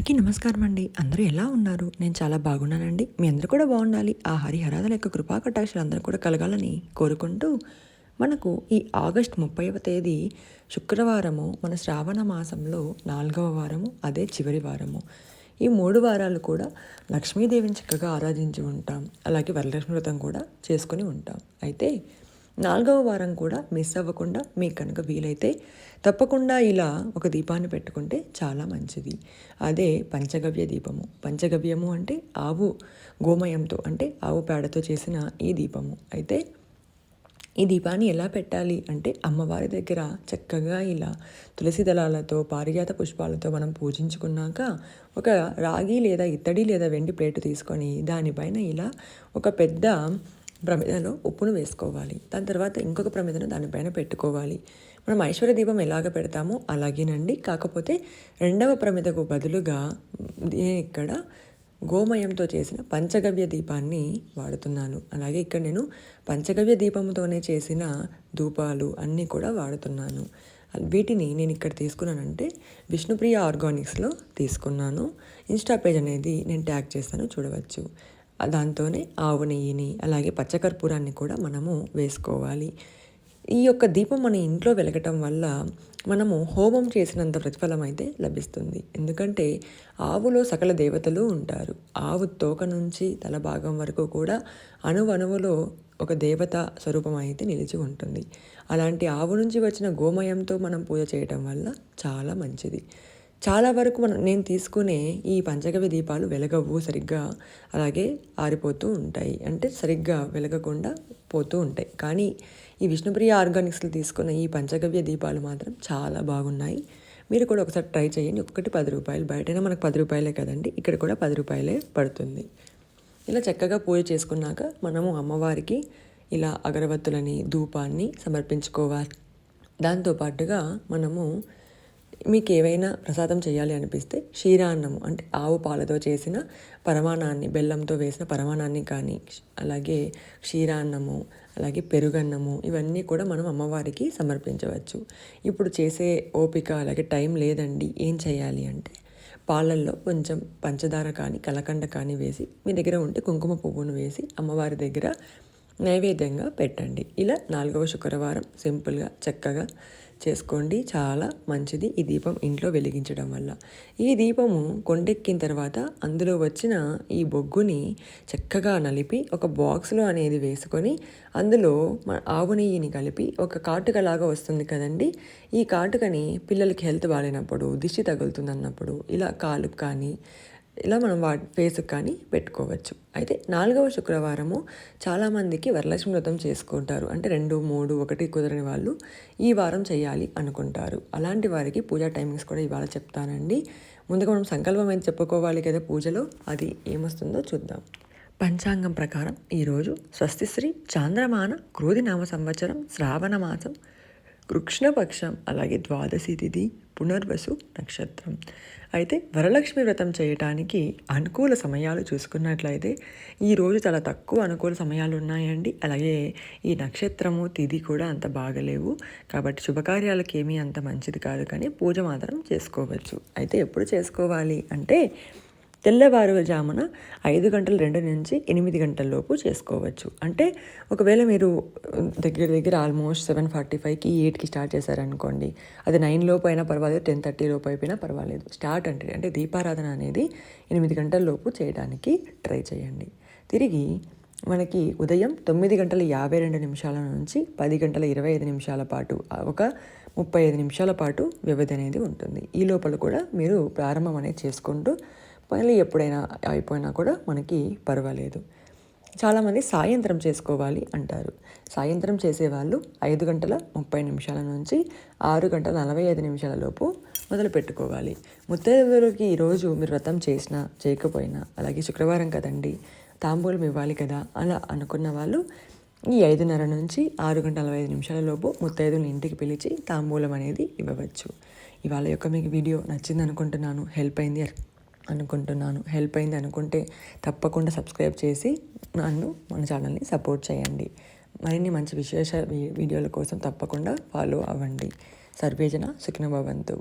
అందరికీ నమస్కారం అండి. అందరూ ఎలా ఉన్నారు? నేను చాలా బాగున్నానండి. మీ అందరూ కూడా బాగుండాలి. ఆ హరిహరాదుల యొక్క కృపా కటాక్షాలు అందరూ కూడా కలగాలని కోరుకుంటూ, మనకు ఈ ఆగస్ట్ 30వ తేదీ శుక్రవారము మన శ్రావణ మాసంలో 4వ వారము, అదే చివరి వారము. ఈ 3 వారాలు కూడా లక్ష్మీదేవిని చక్కగా ఆరాధించి ఉంటాం. అలాగే వరలక్ష్మి వ్రతం కూడా చేసుకొని ఉంటాం. అయితే 4వ వారం కూడా మిస్ అవ్వకుండా మీకు కనుక వీలైతే తప్పకుండా ఇలా ఒక దీపాన్ని పెట్టుకుంటే చాలా మంచిది. అదే పంచగవ్య దీపము. పంచగవ్యము అంటే ఆవు గోమయంతో, అంటే ఆవు పేడతో చేసిన ఈ దీపము. అయితే ఈ దీపాన్ని ఎలా పెట్టాలి అంటే, అమ్మవారి దగ్గర చక్కగా ఇలా తులసి దళాలతో, పారిజాత పుష్పాలతో మనం పూజించుకున్నాక ఒక రాగి లేదా ఇత్తడి లేదా వెండి ప్లేటు తీసుకొని దానిపైన ఇలా ఒక పెద్ద ప్రమిదలో ఉప్పును వేసుకోవాలి. దాని తర్వాత ఇంకొక ప్రమిదను దానిపైన పెట్టుకోవాలి. మనం ఐశ్వర్య దీపం ఎలాగ పెడతామో అలాగేనండి. కాకపోతే రెండవ ప్రమిదకు బదులుగా ఇక్కడ గోమయంతో చేసిన పంచగవ్య దీపాన్ని వాడుతున్నాను. అలాగే ఇక్కడ నేను పంచగవ్య దీపంతోనే చేసిన ధూపాలు అన్నీ కూడా వాడుతున్నాను. వీటిని నేను ఇక్కడ తీసుకున్నానంటే విష్ణుప్రియ ఆర్గానిక్స్లో తీసుకున్నాను. ఇన్స్టా పేజ్ అనేది నేను ట్యాగ్ చేస్తాను, చూడవచ్చు. దాంతోనే ఆవు నెయ్యిని అలాగే పచ్చకర్పూరాన్ని కూడా మనము వేసుకోవాలి. ఈ యొక్క దీపం మన ఇంట్లో వెలగటం వల్ల మనము హోమం చేసినంత ప్రతిఫలం అయితే లభిస్తుంది. ఎందుకంటే ఆవులో సకల దేవతలు ఉంటారు. ఆవు తోక నుంచి తల భాగం వరకు కూడా అణువణువులో ఒక దేవత స్వరూపం అయితే నిలిచి ఉంటుంది. అలాంటి ఆవు నుంచి వచ్చిన గోమయంతో మనం పూజ చేయటం వల్ల చాలా మంచిది. చాలా వరకు నేను తీసుకునే ఈ పంచగవ్య దీపాలు వెలగవు సరిగ్గా, అలాగే ఆరిపోతూ ఉంటాయి, అంటే సరిగ్గా వెలగకుండా పోతూ ఉంటాయి. కానీ ఈ విష్ణుప్రియ ఆర్గానిక్స్లో తీసుకున్న ఈ పంచగవ్య దీపాలు మాత్రం చాలా బాగున్నాయి. మీరు కూడా ఒకసారి ట్రై చేయండి. ఒక్కటి 10 రూపాయలు, బయటైనా మనకు 10 రూపాయలే కదండి, ఇక్కడ కూడా 10 రూపాయలే పడుతుంది. ఇలా చక్కగా పూజ చేసుకున్నాక మనము అమ్మవారికి ఇలా అగరవత్తులని, ధూపాన్ని సమర్పించుకోవాలి. దాంతోపాటుగా మనము మీకు ఏవైనా ప్రసాదం చేయాలి అనిపిస్తే క్షీరాన్నము, అంటే ఆవు పాలతో చేసిన పరమాణాన్ని, బెల్లంతో వేసిన పరమాణాన్ని కానీ, అలాగే క్షీరాన్నము, అలాగే పెరుగన్నము, ఇవన్నీ కూడా మనం అమ్మవారికి సమర్పించవచ్చు. ఇప్పుడు చేసే ఓపిక అలాగే టైం లేదండి, ఏం చేయాలి అంటే పాలల్లో కొంచెం పంచదార కానీ కలకండ కానీ వేసి, మీ దగ్గర ఉంటే కుంకుమ పువ్వును వేసి అమ్మవారి దగ్గర నైవేద్యంగా పెట్టండి. ఇలా 4వ శుక్రవారం సింపుల్గా చక్కగా చేసుకోండి. చాలా మంచిది ఈ దీపం ఇంట్లో వెలిగించడం వల్ల. ఈ దీపము కొండెక్కిన తర్వాత అందులో వచ్చిన ఈ బొగ్గుని చక్కగా నలిపి ఒక బాక్స్లో అనేది వేసుకొని అందులో ఆవు నెయ్యిని కలిపి ఒక కాటుకలాగా వస్తుంది కదండి. ఈ కాటుకని పిల్లలకి హెల్త్ బాగాలేనప్పుడు, దిష్టి తగులుతుంది అన్నప్పుడు ఇలా కాలుకు కానీ ఇలా మనం ఫేస్కి కానీ పెట్టుకోవచ్చు. అయితే 4వ శుక్రవారము చాలామందికి వరలక్ష్మి వ్రతం చేసుకుంటారు. అంటే 2, 3, 1 కుదరని వాళ్ళు ఈ వారం చేయాలి అనుకుంటారు. అలాంటి వారికి పూజా టైమింగ్స్ కూడా ఇవాళ చెప్తానండి. ముందుగా మనం సంకల్పం అయితే చెప్పుకోవాలి కదా పూజలో, అది ఏమొస్తుందో చూద్దాం. పంచాంగం ప్రకారం ఈరోజు స్వస్తిశ్రీ చాంద్రమాన క్రోధినామ సంవత్సరం శ్రావణ మాసం కృష్ణపక్షం, అలాగే ద్వాదశి తిథి పునర్వసు నక్షత్రం. అయితే వరలక్ష్మి వ్రతం చేయటానికి అనుకూల సమయాలు చూసుకున్నట్లయితే ఈరోజు చాలా తక్కువ అనుకూల సమయాలు ఉన్నాయండి. అలాగే ఈ నక్షత్రము తిథి కూడా అంత బాగలేవు, కాబట్టి శుభకార్యాలకు ఏమీ అంత మంచిది కాదు, కానీ పూజ మాత్రం చేసుకోవచ్చు. అయితే ఎప్పుడు చేసుకోవాలి అంటే తెల్లవారుజామున 5 గంటల 2 నుంచి 8 గంటల లోపు చేసుకోవచ్చు. అంటే ఒకవేళ మీరు దగ్గర ఆల్మోస్ట్ 7:45కి 8కి స్టార్ట్ చేశారనుకోండి, అది 9 లోపు అయినా పర్వాలేదు, 10:30 లోపు అయిపోయినా పర్వాలేదు. స్టార్ట్ అంటే దీపారాధన అనేది 8 గంటల లోపు చేయడానికి ట్రై చేయండి. తిరిగి మనకి ఉదయం 9:52 నుంచి 10:25 పాటు ఒక 35 నిమిషాల పాటు వ్యవధి అనేది ఉంటుంది. ఈ లోపల కూడా మీరు ప్రారంభం అనేది చేసుకుంటూ మళ్ళీ ఎప్పుడైనా అయిపోయినా కూడా మనకి పర్వాలేదు. చాలామంది సాయంత్రం చేసుకోవాలి అంటారు. సాయంత్రం చేసేవాళ్ళు 5:30 నుంచి 6:45 లోపు మొదలు పెట్టుకోవాలి. ముత్తైదువులకి ఈరోజు మీరు వ్రతం చేసినా చేయకపోయినా, అలాగే శుక్రవారం కదండి, తాంబూలం ఇవ్వాలి కదా, అలా అనుకున్న వాళ్ళు ఈ 5:30 నుంచి 6:45 లోపు ముత్తైదువుని ఇంటికి పిలిచి తాంబూలం అనేది ఇవ్వవచ్చు. ఇవాళ యొక్క మీకు వీడియో నచ్చింది అనుకుంటున్నాను, హెల్ప్ అయింది అనుకుంటే తప్పకుండా సబ్స్క్రైబ్ చేసి మన ఛానల్ని సపోర్ట్ చేయండి. మరిన్ని మంచి విశేష వీడియోల కోసం తప్పకుండా ఫాలో అవ్వండి. సర్వేజన సుఖినో భవంతు.